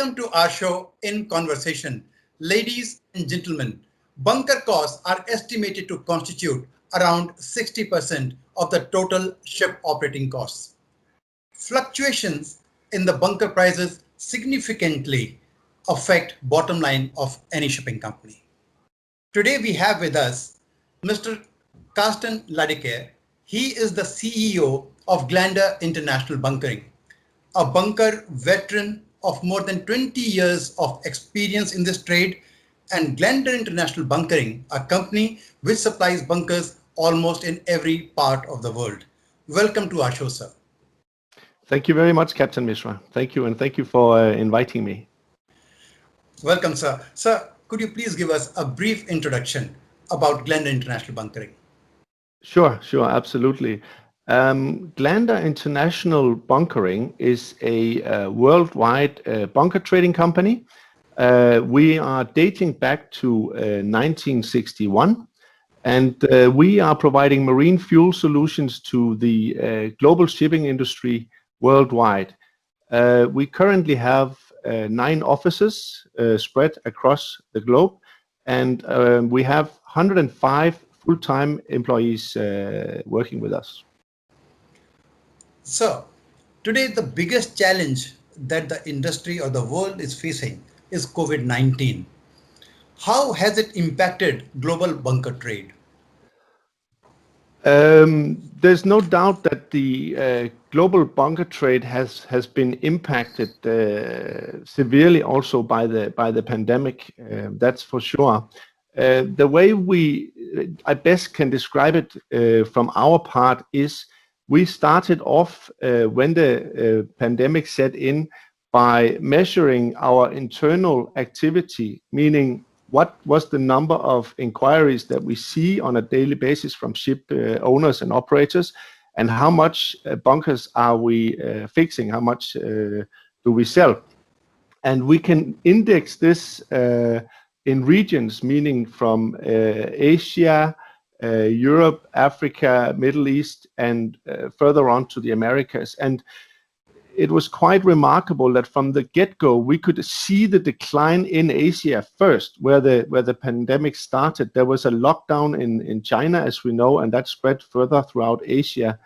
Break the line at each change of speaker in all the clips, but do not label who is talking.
Welcome to our show, In Conversation. Ladies and gentlemen, bunker costs are estimated to constitute around 60% of the total ship operating costs. Fluctuations in the bunker prices significantly affect bottom line of any shipping company. Today we have with us Mr. Carsten Ladekjær. He is the CEO of Glander International Bunkering, a bunker veteran of more than 20 years of experience in this trade, and Glander International Bunkering, a company which supplies bunkers almost in every part of the world. Welcome to our show, sir.
Thank you very much, Captain Mishra. Thank you, and thank you for inviting me.
Welcome, sir. Sir, could you please give us a brief introduction about Glander International Bunkering?
Sure, absolutely. Glander International Bunkering is a worldwide bunker trading company. We are dating back to 1961, and we are providing marine fuel solutions to the global shipping industry worldwide. We currently have 9 offices spread across the globe, and we have 105 full-time employees working with us.
So, today the biggest challenge that the industry or the world is facing is COVID-19. How has it impacted global bunker trade?
There's no doubt that the global bunker trade has been impacted severely also by the pandemic. That's for sure. The way I best can describe it from our part is we started off when the pandemic set in by measuring our internal activity, meaning what was the number of inquiries that we see on a daily basis from ship owners and operators, and how much bunkers are we fixing, how much do we sell. And we can index this in regions, meaning from Asia, Europe, Africa, Middle East, and further on to the Americas. And it was quite remarkable that from the get-go, we could see the decline in Asia first, where the pandemic started. There was a lockdown in China, as we know, and that spread further throughout Asia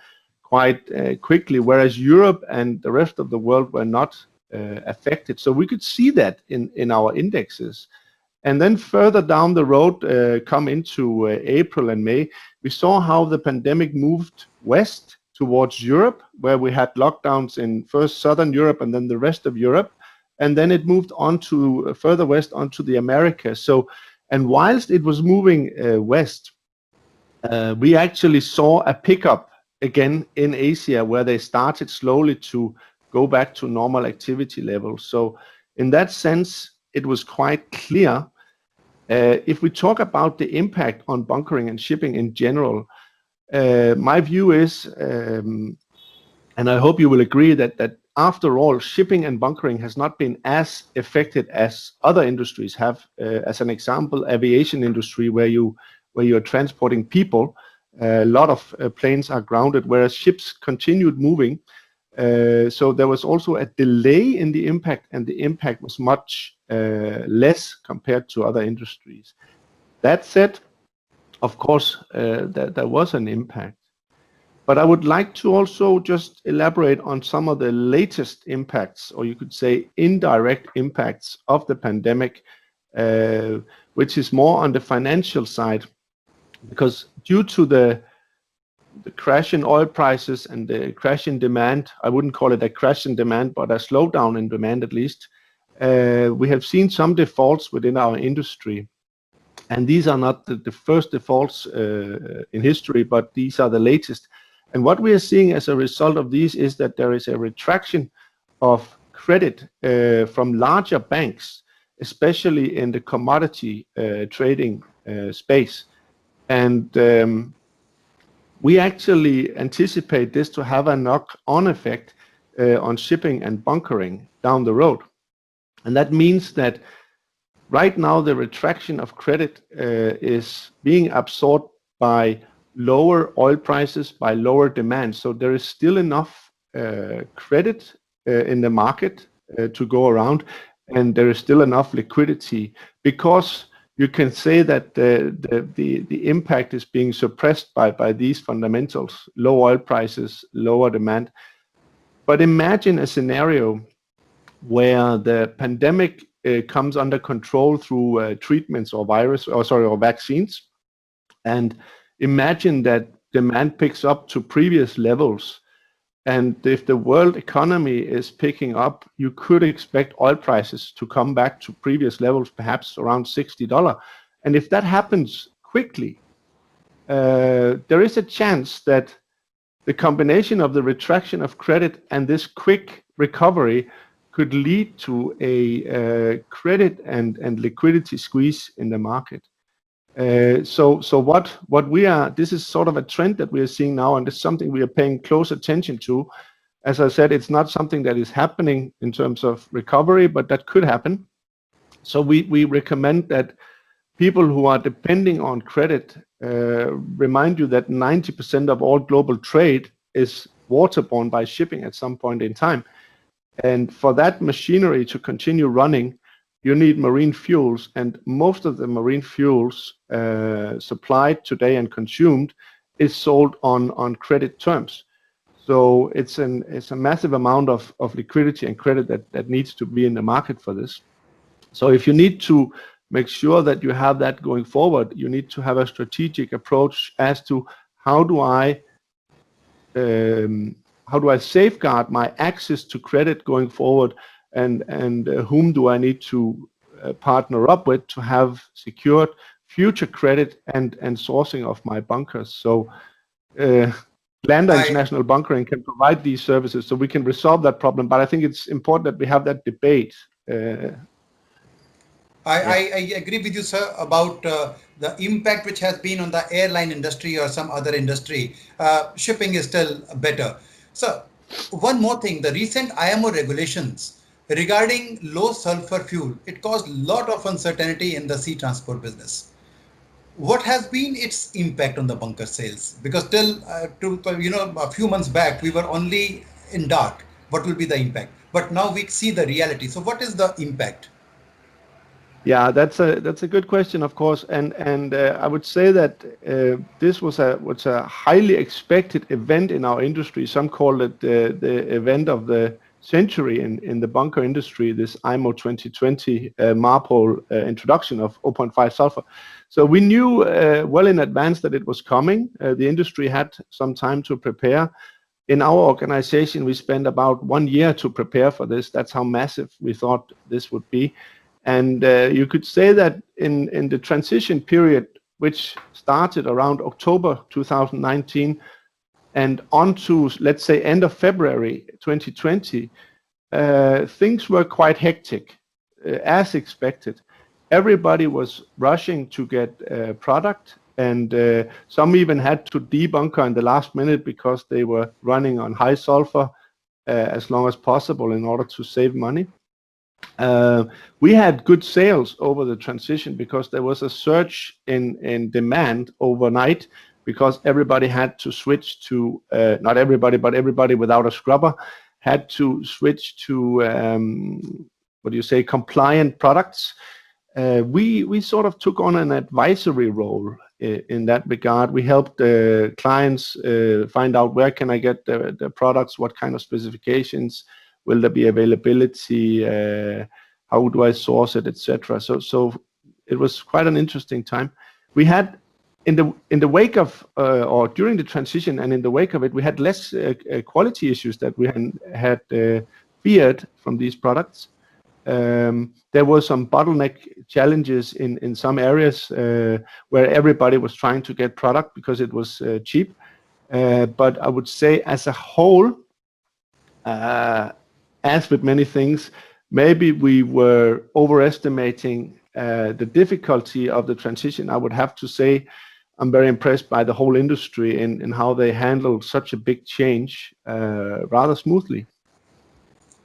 quite quickly, whereas Europe and the rest of the world were not affected. So we could see that in our indexes. And then further down the road, come into April and May, we saw how the pandemic moved west towards Europe, where we had lockdowns in first Southern Europe and then the rest of Europe. And then it moved on to further west onto the Americas. So, and whilst it was moving west, we actually saw a pickup again in Asia, where they started slowly to go back to normal activity levels. So in that sense, it was quite clear. If we talk about the impact on bunkering and shipping in general, my view is, and I hope you will agree, that after all, shipping and bunkering has not been as affected as other industries have. As an example, aviation industry, where you're transporting people, a lot of planes are grounded, whereas ships continued moving. So there was also a delay in the impact, and the impact was much less compared to other industries. That said, of course, there was an impact. But I would like to also just elaborate on some of the latest impacts, or you could say indirect impacts of the pandemic, which is more on the financial side, because due to the crash in oil prices and the crash in demand, I wouldn't call it a crash in demand, but a slowdown in demand at least, we have seen some defaults within our industry. And these are not the first defaults in history, but these are the latest. And what we are seeing as a result of these is that there is a retraction of credit from larger banks, especially in the commodity trading space. And we actually anticipate this to have a knock-on effect on shipping and bunkering down the road. And that means that right now the retraction of credit is being absorbed by lower oil prices, by lower demand. So there is still enough credit in the market to go around. and there is still enough liquidity, because you can say that the impact is being suppressed by these fundamentals: low oil prices, lower demand. But imagine a scenario where the pandemic comes under control through treatments or vaccines, and imagine that demand picks up to previous levels. And if the world economy is picking up, you could expect oil prices to come back to previous levels, perhaps around $60. And if that happens quickly, there is a chance that the combination of the retraction of credit and this quick recovery could lead to a credit and liquidity squeeze in the market. So what we are, this is sort of a trend that we are seeing now, and it's something we are paying close attention to. As I said, it's not something that is happening in terms of recovery, but that could happen. So we recommend that people who are depending on credit, remind you that 90% of all global trade is waterborne by shipping at some point in time. And for that machinery to continue running, you need marine fuels, and most of the marine fuels supplied today and consumed is sold on credit terms. So it's a massive amount of liquidity and credit that needs to be in the market for this. So if you need to make sure that you have that going forward, you need to have a strategic approach as to how do I safeguard my access to credit going forward, and whom do I need to partner up with to have secured future credit and sourcing of my bunkers. So Glander International Bunkering can provide these services so we can resolve that problem, but I think it's important that we have that debate.
I agree with you, sir, about the impact which has been on the airline industry or some other industry. Shipping is still better. So one more thing, the recent IMO regulations regarding low sulfur fuel, it caused a lot of uncertainty in the sea transport business. What has been its impact on the bunker sales? Because till a few months back, we were only in dark. What will be the impact? But now we see the reality. So what is the impact?
Yeah, that's a good question, of course, and I would say that this was a highly expected event in our industry. Some call it the event of the century in the bunker industry. This IMO 2020 MARPOL introduction of 0.5 sulfur. So we knew well in advance that it was coming. The industry had some time to prepare. In our organization, we spent about 1 year to prepare for this. That's how massive we thought this would be. And you could say that in the transition period, which started around October 2019 and on to, let's say, end of February 2020, things were quite hectic, as expected. Everybody was rushing to get product, and some even had to debunker in the last minute because they were running on high sulfur as long as possible in order to save money. We had good sales over the transition because there was a surge in demand overnight, because everybody had to switch to, not everybody, but everybody without a scrubber had to switch to, compliant products. We sort of took on an advisory role in that regard. We helped clients find out where can I get the products, what kind of specifications, will there be availability, how do I source it, etc. So it was quite an interesting time. We had in the wake of or during the transition and in the wake of it, we had less quality issues that we had feared from these products. There were some bottleneck challenges in some areas where everybody was trying to get product because it was cheap. But I would say as a whole, as with many things, maybe we were overestimating the difficulty of the transition. I would have to say I'm very impressed by the whole industry in how they handled such a big change rather smoothly.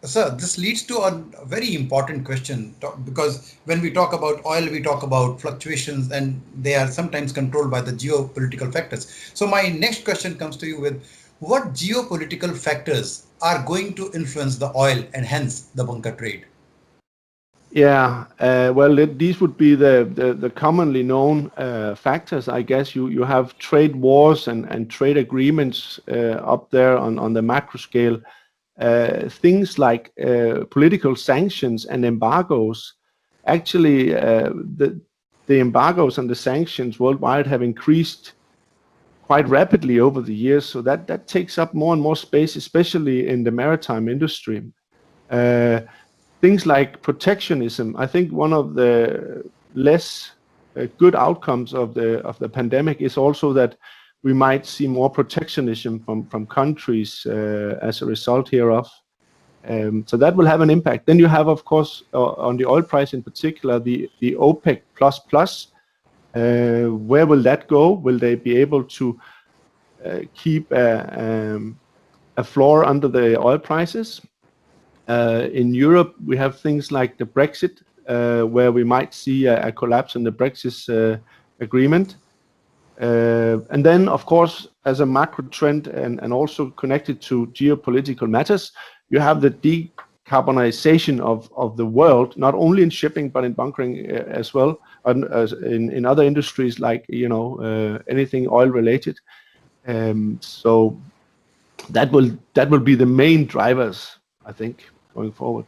Sir, this leads to a very important question, because when we talk about oil, we talk about fluctuations, and they are sometimes controlled by the geopolitical factors. So my next question comes to you with, what geopolitical factors are going to influence the oil and hence the bunker trade?
Yeah, well, these would be the commonly known factors. I guess you have trade wars and trade agreements up there on the macro scale. Things like political sanctions and embargoes. Actually, the embargoes and the sanctions worldwide have increased quite rapidly over the years. So that takes up more and more space, especially in the maritime industry. Things like protectionism. I think one of the less good outcomes of the pandemic is also that we might see more protectionism from countries as a result hereof. So that will have an impact. Then you have, of course, on the oil price in particular, the OPEC plus. Where will that go? Will they be able to keep a floor under the oil prices? In Europe, we have things like the Brexit, where we might see a collapse in the Brexit agreement. And then, of course, as a macro trend and also connected to geopolitical matters, you have the decarbonization of the world, not only in shipping, but in bunkering as well, and in other industries like, anything oil related. So that will be the main drivers, I think, going forward.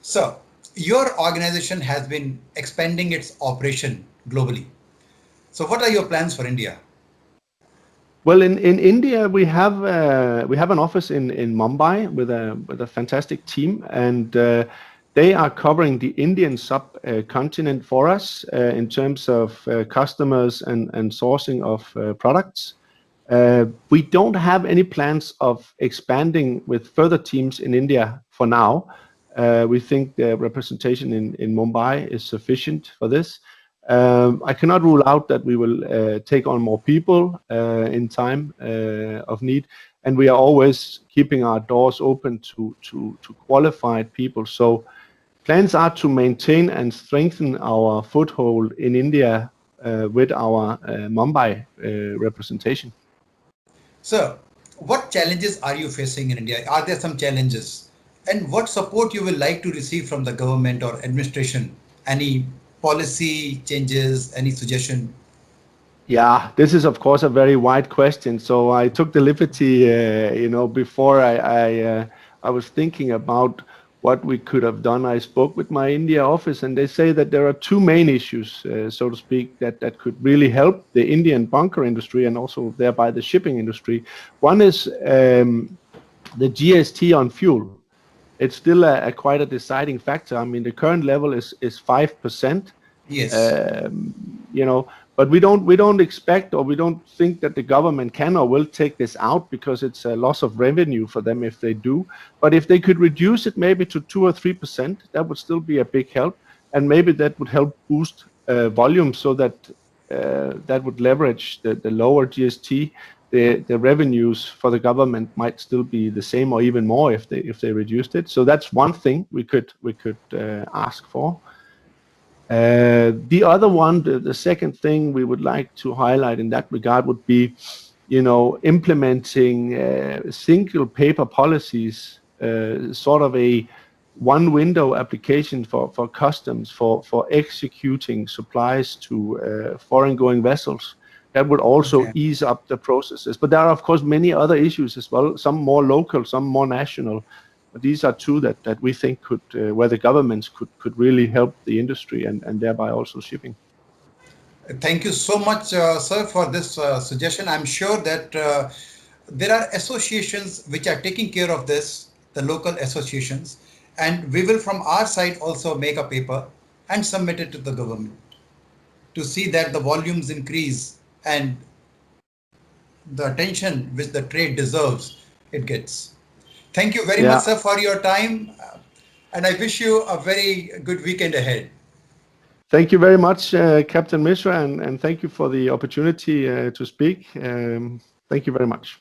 So your organization has been expanding its operation globally. So what are your plans for India?
Well, in India, we have an office in Mumbai with a fantastic team, and they are covering the Indian subcontinent for us in terms of customers and sourcing of products. We don't have any plans of expanding with further teams in India for now. We think the representation in Mumbai is sufficient for this. I cannot rule out that we will take on more people in time of need, and we are always keeping our doors open to qualified people. So plans are to maintain and strengthen our foothold in India with our Mumbai representation.
So what challenges are you facing in India? Are there some challenges? And what support you will like to receive from the government or administration? Any policy changes, any suggestion?
Yeah, this is of course a very wide question. So I took the liberty, before I was thinking about what we could have done. I spoke with my India office, and they say that there are two main issues, so to speak, that could really help the Indian bunker industry and also thereby the shipping industry. One is the GST on fuel. It's still quite a deciding factor. I mean, the current level is 5%.
Yes.
But we don't expect, or we don't think that the government can or will take this out, because it's a loss of revenue for them if they do. But if they could reduce it maybe to 2 or 3%, that would still be a big help, and maybe that would help boost volume, so that that would leverage the lower GST. The revenues for the government might still be the same or even more if they reduced it. So that's one thing we could ask for. The other one, the second thing we would like to highlight in that regard would be, implementing single paper policies, sort of a one window application for customs for executing supplies to foreign going vessels. That would also ease up the processes. But there are, of course, many other issues as well, some more local, some more national. But these are two that we think could, where the governments could really help the industry and thereby also shipping.
Thank you so much, sir, for this suggestion. I'm sure that there are associations which are taking care of this, the local associations, and we will from our side also make a paper and submit it to the government to see that the volumes increase and the attention which the trade deserves, it gets. Thank you very much, sir, for your time. And I wish you a very good weekend ahead.
Thank you very much, Captain Mishra, and thank you for the opportunity to speak. Thank you very much.